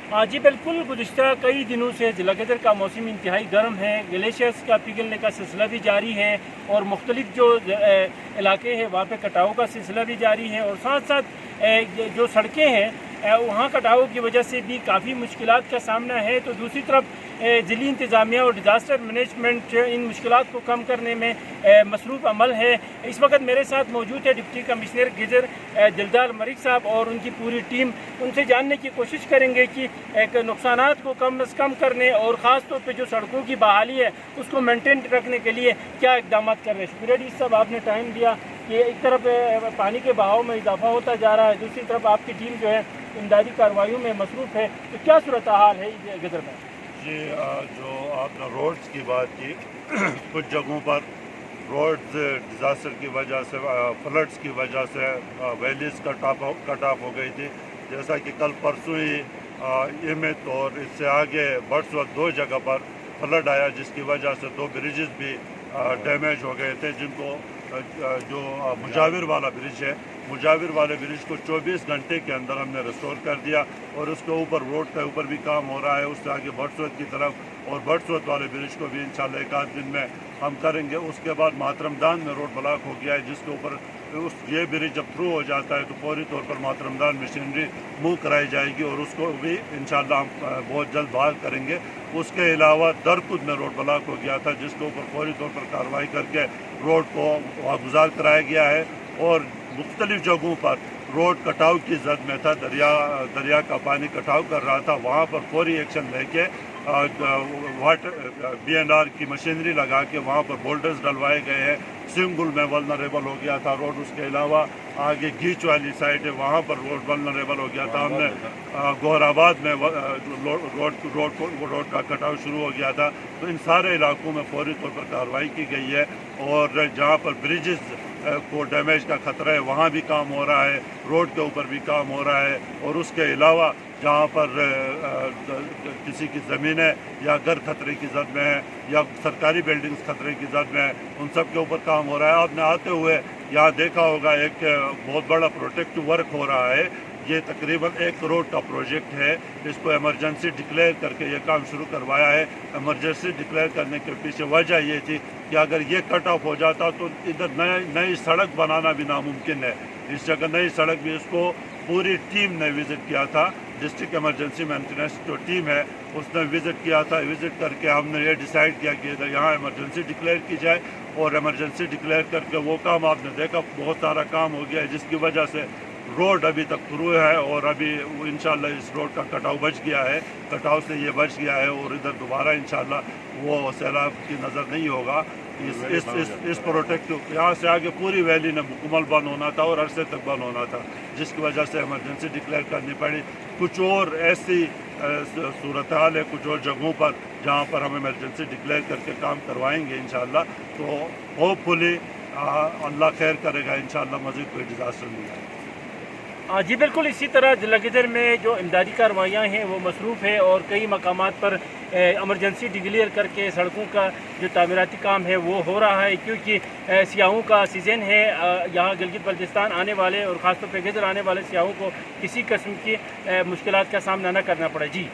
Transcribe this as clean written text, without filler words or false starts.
जी बिल्कुल, गुज़िश्ता कई दिनों से ज़िला गदर का मौसम इंतहाई गर्म है। ग्लेशियर्स का पिघलने का सिलसिला भी जारी है और मुख्तलिफ जो इलाके हैं वहाँ पे कटाव का सिलसिला भी जारी है और साथ साथ जो सड़कें हैं वहाँ कटाव की वजह से भी काफ़ी मुश्किलात का सामना है। तो दूसरी तरफ ज़िली इंतज़ामिया और डिज़ास्टर मैनेजमेंट इन मुश्किलात को कम करने में मसरूफ़ अमल है। इस वक्त मेरे साथ मौजूद है डिप्टी कमिश्नर गिजर दिलदार मलिक साहब और उनकी पूरी टीम। उनसे जानने की कोशिश करेंगे कि नुकसानात को कम से कम करने और ख़ास तौर पे जो सड़कों की बहाली है उसको मेंटेन रखने के लिए क्या इक़दाम कर रहे हैं। शुक्रिया डी साहब, आपने टाइम दिया कि एक तरफ पानी के बहाव में इजाफा होता जा रहा है, दूसरी तरफ आपकी टीम जो है इमदादी कार्रवाइयों में मसरूफ़ है, तो क्या सूरत हाल है गदर में? जी, जो आपने रोड्स की बात की कुछ जगहों पर रोड्स डिज़ास्टर की वजह से फ्लड्स की वजह से वैलीज कट ऑफ हो गई थी। जैसा कि कल परसों ही इमित और इससे आगे बरसवत दो जगह पर फ्लड आया, जिसकी वजह से दो ब्रिजेस भी डैमेज हो गए थे, जिनको जो मुजाविर वाला ब्रिज है, मुजाविर वाले ब्रिज को 24 घंटे के अंदर हमने रिस्टोर कर दिया और उसके ऊपर रोड के ऊपर भी काम हो रहा है, उससे आगे बरसवत की तरफ और बरसवत वाले ब्रिज को भी इंशाल्लाह एक आध दिन में हम करेंगे। उसके बाद मातरमदान में रोड ब्लॉक हो गया है, जिसके ऊपर ये ब्रिज जब थ्रू हो जाता है तो फौरी तौर पर मातरमदान मशीनरी मूव कराई जाएगी और उसको भी इंशाल्लाह हम बहुत जल्द बहाल करेंगे। उसके अलावा दरकुद में रोड ब्लॉक हो गया था, जिसके ऊपर फौरी तौर पर कार्रवाई करके रोड को गुजार कराया गया है और मुख्तलिफ जगहों पर रोड कटाव की जद में था, दरिया का पानी कटाव कर रहा था, वहाँ पर फौरी एक्शन लेके वाटर BNR की मशीनरी लगा के वहाँ पर बोल्डर्स डलवाए गए हैं। सिंगुल में वल्नरेबल हो गया था रोड, उसके अलावा आगे गीच वाली साइड है वहाँ पर रोड वल्नरेबल हो गया था। हमने गोहराबाद में रोड का कटाव शुरू हो गया था। तो इन सारे इलाकों में फौरी तौर पर कार्रवाई की गई है और जहाँ पर ब्रिजेस को डैमेज का खतरा है वहाँ भी काम हो रहा है, रोड के ऊपर भी काम हो रहा है और उसके अलावा जहाँ पर किसी की ज़मीनें या घर खतरे की जद में है या सरकारी बिल्डिंग्स खतरे की जद में है, उन सब के ऊपर काम हो रहा है। आपने आते हुए यहाँ देखा होगा एक बहुत बड़ा प्रोटेक्टिव वर्क हो रहा है। ये तकरीबन 1 करोड़ का प्रोजेक्ट है। इसको इमरजेंसी डिक्लेयर करके ये काम शुरू करवाया है। इमरजेंसी डिक्लेयर करने के पीछे वजह ये थी कि अगर ये कट ऑफ हो जाता तो इधर नई सड़क बनाना भी नामुमकिन है। इस जगह नई सड़क भी, इसको पूरी टीम ने विज़िट किया था। डिस्ट्रिक्ट इमरजेंसी मेंटेनेंस जो टीम है उसने विज़िट किया था। विज़िट करके हमने ये डिसाइड किया कि यहाँ इमरजेंसी डिक्लेयर की जाए और इमरजेंसी डिक्लेयर करके वो काम आपने देखा बहुत सारा काम हो गया है, जिसकी वजह से रोड अभी तक थ्रू है और अभी इंशाल्लाह इस रोड का कटाव बच गया है, कटाव से ये बच गया है और इधर दोबारा इंशाल्लाह वो सैलाब की नज़र नहीं होगा। इस प्रोटेक्टिव यहाँ से आगे पूरी वैली ने मुकम्मल बंद होना था और अरसे तक बंद होना था, जिसकी वजह से इमरजेंसी डिक्लेयर करनी पड़ी। कुछ और ऐसी सूरत हाल है कुछ और जगहों पर जहाँ पर हम इमरजेंसी डिक्लेयर करके काम करवाएंगे इंशाल्लाह। तो होपफुली अल्लाह खैर करेगा, इंशाल्लाह मज़ीद कोई डिज़ास्टर नहीं आएगा। जी बिल्कुल, इसी तरह ज़िला गदर में जो इमदादी कार्रवाइयाँ हैं वो मसरूफ़ है और कई मकामात पर एमरजेंसी डिक्लेयर करके सड़कों का जो तामीराती काम है वो हो रहा है, क्योंकि सियाहों का सीज़न है। यहाँ गिलगित बल्तिस्तान आने वाले और ख़ासतौर पर गदर आने वाले सियाहों को किसी किस्म की मुश्किलात का सामना न करना पड़े। जी।